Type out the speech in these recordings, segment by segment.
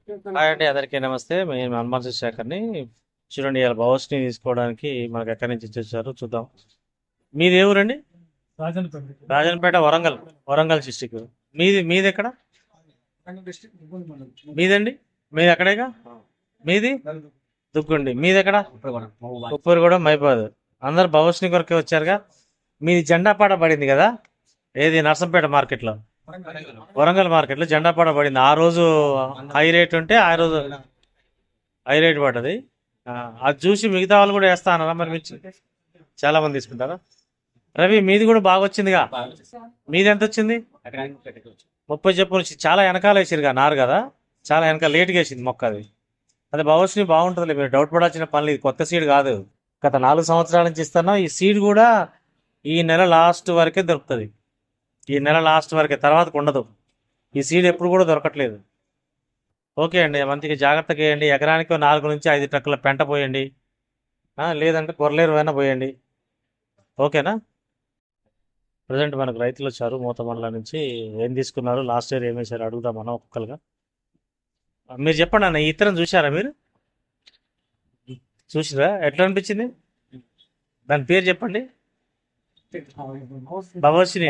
Hi అండి, అందరికీ నమస్తే. మేము హనుమాన్ శేఖర్ని. చూడండి, ఇలా బవర్స్ని తీసుకోవడానికి మనకు ఎక్కడి నుంచి వచ్చారు చూద్దాం. మీది ఏ ఊరండి? రాజన్నపల్లి రాజంపేట, వరంగల్. వరంగల్ డిస్టిక్. మీది ఎక్కడ? డిస్ట్రిక్ట్ గుంటూరు మండలం. మీదండి? మీది ఎక్కడేగా? మీది దుగ్గుండి. మీది ఎక్కడ? ఉప్పరగొండ. ఉప్పూరు కూడా మైబాద్. అందరు బవర్స్ని కొరకే వచ్చారుగా. మీది జెండా పాట పడింది కదా, ఏది నర్సంపేట మార్కెట్లో, వరంగల్ మార్కెట్లో జెండా పాట పడింది. ఆ రోజు హై రేట్ ఉంటే ఆ రోజు హై రేట్ పడ్డది. అది చూసి మిగతా వాళ్ళు కూడా వేస్తా అన్నారా మరి? మిర్చి చాలా మంది తీసుకుంటారా? రవి, మీది కూడా బాగా వచ్చిందిగా. మీది ఎంత వచ్చింది? 30 చెప్పు నుంచి చాలా వెనకాల వేసిరుగా నారు కదా, చాలా వెనకాల లేట్గా వేసింది మొక్క. అది బవర్స్ని బాగుంటుంది, మీరు డౌట్ పడాల్సిన పని. ఇది కొత్త సీడ్ కాదు, గత 4 సంవత్సరాల నుంచి ఇస్తున్నా. ఈ సీడ్ కూడా ఈ నెల లాస్ట్ వరకే దొరుకుతుంది. ఈ నెల లాస్ట్ వరకే, తర్వాత ఉండదు. ఈ సీడ్ ఎప్పుడు కూడా దొరకట్లేదు. ఓకే అండి, మంచిగా జాగ్రత్తగా వేయండి. ఎకరానికి 4 నుంచి 5 ట్రక్కుల పెంట పోయండి. లేదంటే కొరలేరు అయినా పోయండి. ఓకేనా? ప్రజెంట్ మనకు రైతులు వచ్చారు మూత మండలం నుంచి. ఏం తీసుకున్నారు, లాస్ట్ ఇయర్ ఏం వేశారు అడుగుదాం మనం ఒక్కొక్కరుగా. మీరు చెప్పండి అన్న, ఈ ఇత్తనం చూసారా మీరు? చూసిరా? ఎట్లా అనిపించింది? దాని పేరు చెప్పండి. బవర్సిని.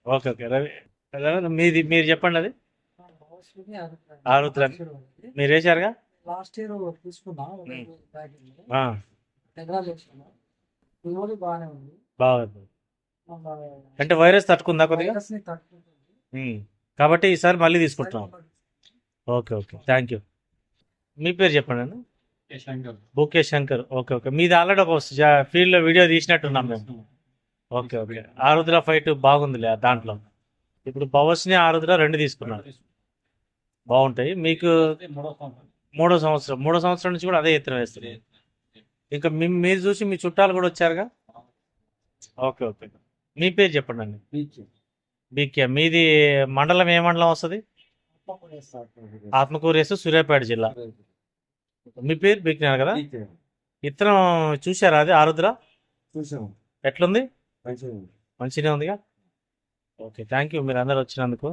ఓకే ఓకే రవి, మీరు చెప్పండి. అది ఆరుద్ర మీరు వేశారుగా. లాస్ట్ ఇయర్ తీసుకున్నా ఉమ్. ప్యాకింగ్ ఆ, ఎకరాలు వేసుకున్నా. దిగుబడి బాగానే ఉంది. బాగుంది. మన అంటే వైరస్ తట్టుకుందా కొద్దిగా? వైరస్ ని తట్టుకుంటుంది. ఉమ్. కాబట్టి ఈసారి మళ్ళీ తీసుకుంటున్నాం. Okay okay, thank you. మీ పేరు చెప్పండి అన్న. బుకే శంకర్. ఓకే ఓకే, మీది ఆల్రెడీ ఒక ఫీల్డ్లో వీడియో తీసినట్టున్నాం మేము. ఓకే ఓకే, ఆరుద్ర ఫైట్ బాగుందిలే దాంట్లో. ఇప్పుడు పవర్స్ని ఆరుద్ర 2 తీసుకున్నారు, బాగుంటాయి. మీకు మూడో సంవత్సరం నుంచి కూడా అదే ఎత్తున వేస్తుంది. ఇంకా మీరు చూసి మీ చుట్టాలు కూడా వచ్చారుగా. ఓకే ఓకే, మీ పేరు చెప్పండి అండి. బీకే. మీది మండలం ఏ మండలం వస్తుంది? ఆత్మకూరేసు, సూర్యాపేట జిల్లా. మీ పేరు బీక్నారు కదా. ఇత్తనం చూసారా? అది ఆరుద్ర చూసాము. ఎట్లుంది? మంచిగా ఉంది. మంచిగానే ఉందిగా. ఓకే, థ్యాంక్ యూ మీరు అందరు వచ్చినందుకు.